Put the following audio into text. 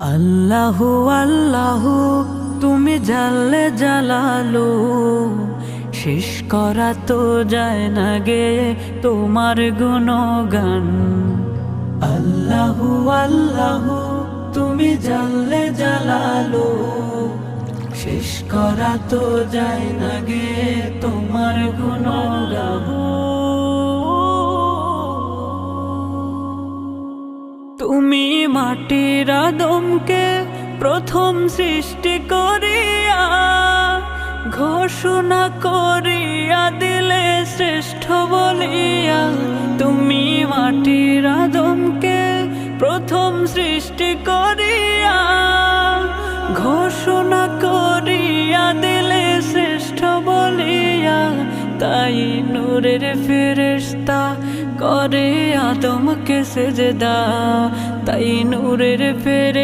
আল্লাহু আল্লাহু তুমি জাল্লে জালালু, শেষ করা তো যায় না গে তোমার গুণগান। আল্লাহু আল্লাহু তুমি জাল্লে জালালু, শেষ করা তো যায় না গে তোমার গুণগান। তুমি মাটির আদমকে প্রথম সৃষ্টি করিয়া ঘোষণা করিয়া দিলে শ্রেষ্ঠ বলিয়া। তুমি মাটির আদমকে প্রথম সৃষ্টি করিয়া ঘোষণা করিয়া দিলে শ্রেষ্ঠ বলিয়া। তাই নূরের ফেরেশতা করে আদমকে সেজদা, তাই নূরের ফেরেশতা